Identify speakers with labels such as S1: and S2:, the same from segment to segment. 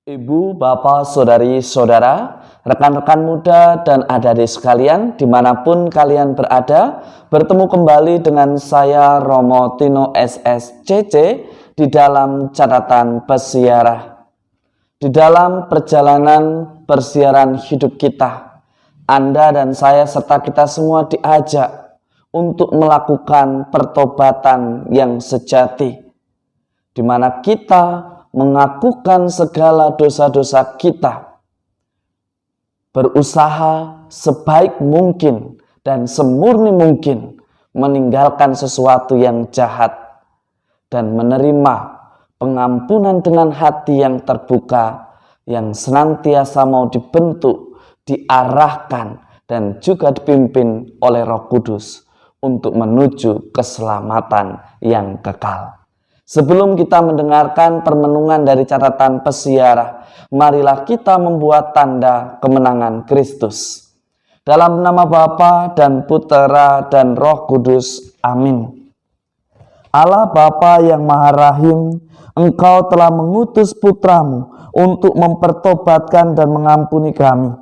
S1: Ibu, bapak, saudari, saudara, rekan-rekan muda dan adik-adik sekalian, dimanapun kalian berada, bertemu kembali dengan saya Romo Tino SSCC di dalam catatan pesiarah. Di dalam perjalanan persiaran hidup kita, Anda dan saya serta kita semua diajak untuk melakukan pertobatan yang sejati, di mana kita mengakukan segala dosa-dosa kita, berusaha sebaik mungkin dan semurni mungkin meninggalkan sesuatu yang jahat dan menerima pengampunan dengan hati yang terbuka, yang senantiasa mau dibentuk, diarahkan, dan juga dipimpin oleh Roh Kudus untuk menuju keselamatan yang kekal. Sebelum kita mendengarkan permenungan dari catatan pesiarah, marilah kita membuat tanda kemenangan Kristus. Dalam nama Bapa dan Putera dan Roh Kudus. Amin. Allah Bapa yang Maha Rahim, Engkau telah mengutus Putramu untuk mempertobatkan dan mengampuni kami.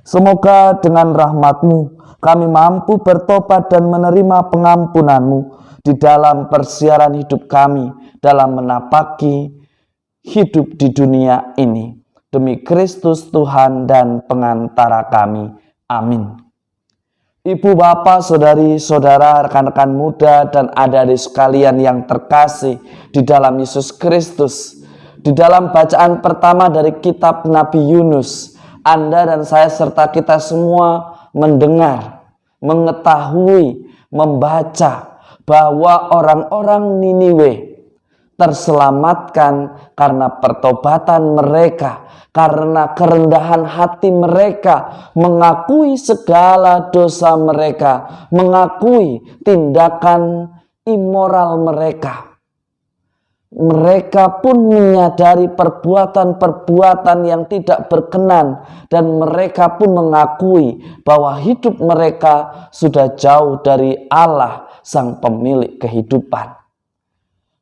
S1: Semoga dengan rahmat-Mu kami mampu bertobat dan menerima pengampunan-Mu di dalam persiaran hidup kami, dalam menapaki hidup di dunia ini. Demi Kristus Tuhan dan pengantara kami. Amin. Ibu, bapak, saudari, saudara, rekan-rekan muda, dan adik-adik sekalian yang terkasih di dalam Yesus Kristus. Di dalam bacaan pertama dari kitab Nabi Yunus, Anda dan saya serta kita semua mendengar, mengetahui, membaca bahwa orang-orang Niniwe terselamatkan karena pertobatan mereka, karena kerendahan hati mereka, mengakui segala dosa mereka, mengakui tindakan immoral mereka. Mereka pun menyadari perbuatan-perbuatan yang tidak berkenan, dan mereka pun mengakui bahwa hidup mereka sudah jauh dari Allah, Sang Pemilik kehidupan.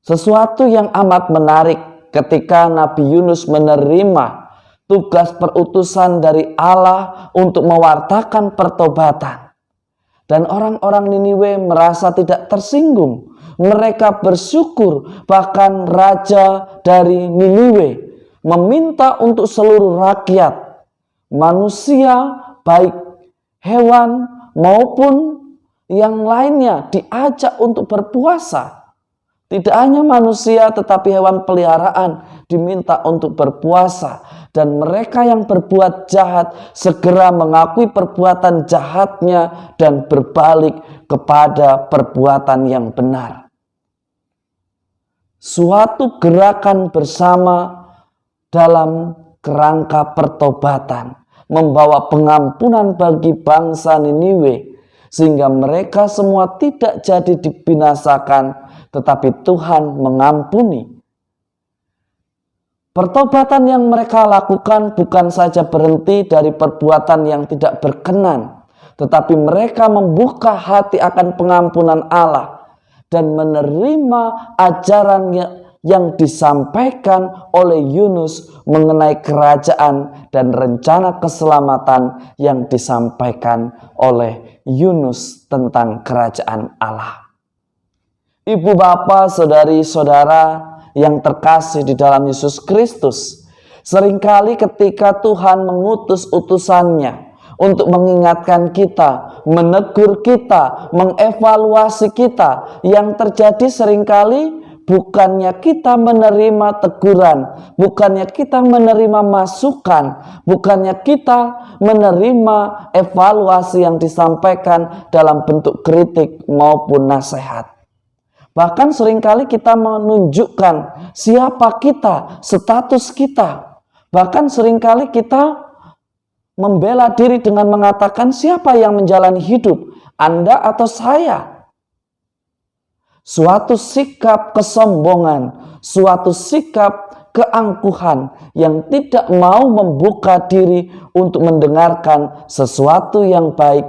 S1: Sesuatu yang amat menarik ketika Nabi Yunus menerima tugas perutusan dari Allah untuk mewartakan pertobatan. Dan orang-orang Niniwe merasa tidak tersinggung. Mereka bersyukur, bahkan raja dari Niniwe meminta untuk seluruh rakyat, manusia, baik hewan maupun yang lainnya, diajak untuk berpuasa. Tidak hanya manusia tetapi hewan peliharaan diminta untuk berpuasa. Dan mereka yang berbuat jahat segera mengakui perbuatan jahatnya dan berbalik kepada perbuatan yang benar. Suatu gerakan bersama dalam kerangka pertobatan membawa pengampunan bagi bangsa Niniwe, sehingga mereka semua tidak jadi dibinasakan, tetapi Tuhan mengampuni. Pertobatan yang mereka lakukan bukan saja berhenti dari perbuatan yang tidak berkenan, tetapi mereka membuka hati akan pengampunan Allah dan menerima ajaran yang disampaikan oleh Yunus mengenai kerajaan dan rencana keselamatan yang disampaikan oleh Yunus tentang kerajaan Allah. Ibu, bapak, saudari, saudara yang terkasih di dalam Yesus Kristus, seringkali ketika Tuhan mengutus utusannya untuk mengingatkan kita, menegur kita, mengevaluasi kita, yang terjadi seringkali bukannya kita menerima teguran, bukannya kita menerima masukan, bukannya kita menerima evaluasi yang disampaikan dalam bentuk kritik maupun nasihat. Bahkan seringkali kita menunjukkan siapa kita, status kita. Bahkan seringkali kita membela diri dengan mengatakan siapa yang menjalani hidup, Anda atau saya. Suatu sikap kesombongan, suatu sikap keangkuhan yang tidak mau membuka diri untuk mendengarkan sesuatu yang baik,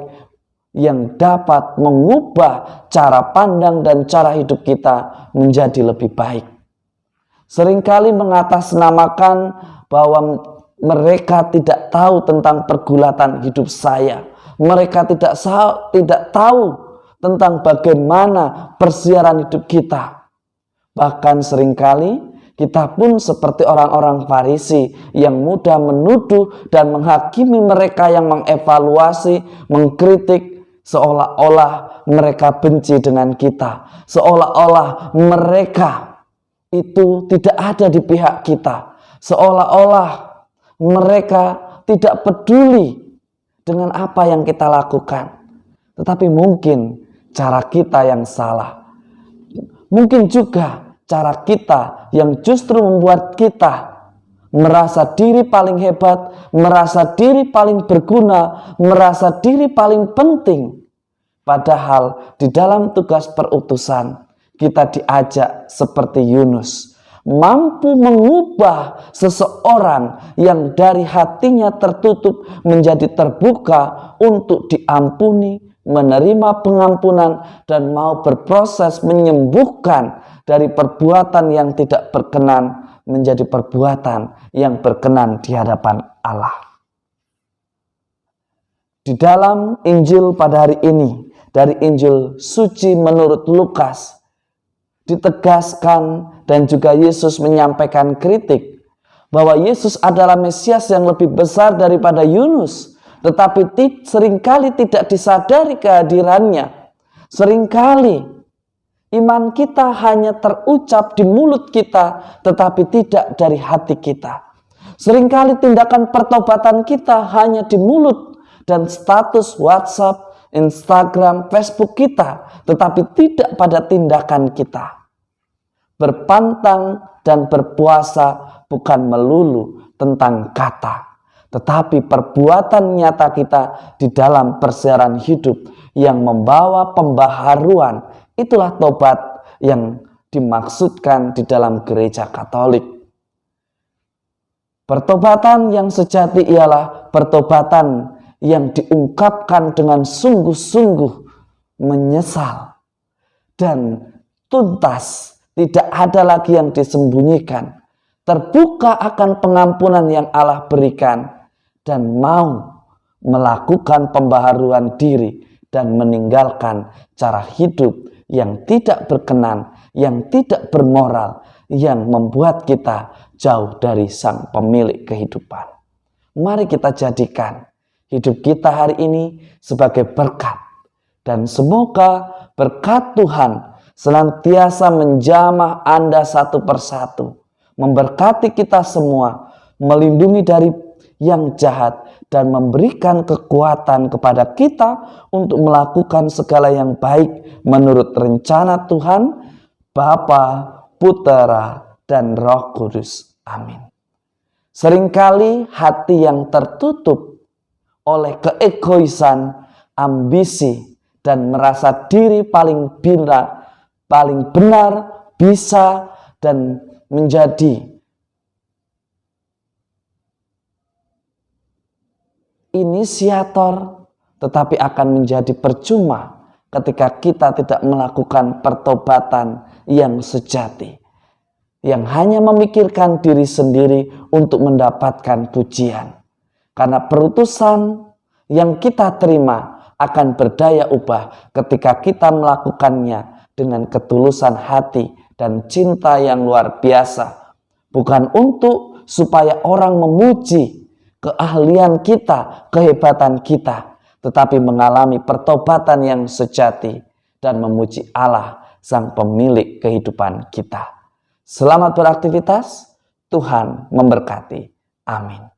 S1: yang dapat mengubah cara pandang dan cara hidup kita menjadi lebih baik. Seringkali mengatasnamakan bahwa mereka tidak tahu tentang pergulatan hidup saya. Mereka tidak tahu tentang bagaimana persiaran hidup kita. Bahkan seringkali kita pun seperti orang-orang Farisi yang mudah menuduh dan menghakimi mereka yang mengevaluasi, mengkritik, seolah-olah mereka benci dengan kita, seolah-olah mereka itu tidak ada di pihak kita, seolah-olah mereka tidak peduli dengan apa yang kita lakukan. Tetapi mungkin cara kita yang salah, mungkin juga cara kita yang justru membuat kita merasa diri paling hebat, merasa diri paling berguna, merasa diri paling penting. Padahal di dalam tugas perutusan kita diajak seperti Yunus, mampu mengubah seseorang yang dari hatinya tertutup menjadi terbuka untuk diampuni, menerima pengampunan, dan mau berproses menyembuhkan dari perbuatan yang tidak berkenan menjadi perbuatan yang berkenan di hadapan Allah. Di dalam Injil pada hari ini, dari Injil suci menurut Lukas, ditegaskan dan juga Yesus menyampaikan kritik bahwa Yesus adalah Mesias yang lebih besar daripada Yunus, tetapi seringkali tidak disadari kehadirannya. Seringkali iman kita hanya terucap di mulut kita, tetapi tidak dari hati kita. Seringkali tindakan pertobatan kita hanya di mulut dan status WhatsApp, Instagram, Facebook kita, tetapi tidak pada tindakan kita. Berpantang dan berpuasa bukan melulu tentang kata, tetapi perbuatan nyata kita di dalam persiaran hidup yang membawa pembaharuan. Itulah tobat yang dimaksudkan di dalam gereja Katolik. Pertobatan yang sejati ialah pertobatan yang diungkapkan dengan sungguh-sungguh menyesal dan tuntas, tidak ada lagi yang disembunyikan, terbuka akan pengampunan yang Allah berikan, dan mau melakukan pembaharuan diri dan meninggalkan cara hidup yang tidak berkenan, yang tidak bermoral, yang membuat kita jauh dari Sang Pemilik kehidupan. Mari kita jadikan hidup kita hari ini sebagai berkat, dan semoga berkat Tuhan senantiasa menjamah Anda satu persatu, memberkati kita semua, melindungi dari yang jahat, dan memberikan kekuatan kepada kita untuk melakukan segala yang baik menurut rencana Tuhan, Bapa, Putera, dan Roh Kudus. Amin. Seringkali hati yang tertutup oleh keegoisan, ambisi, dan merasa diri paling benar, bisa, dan menjadi inisiator, tetapi akan menjadi percuma ketika kita tidak melakukan pertobatan yang sejati, yang hanya memikirkan diri sendiri untuk mendapatkan pujian. Karena perutusan yang kita terima akan berdaya ubah ketika kita melakukannya dengan ketulusan hati dan cinta yang luar biasa. Bukan untuk supaya orang memuji keahlian kita, kehebatan kita, tetapi mengalami pertobatan yang sejati dan memuji Allah, Sang Pemilik kehidupan kita. Selamat beraktivitas, Tuhan memberkati. Amin.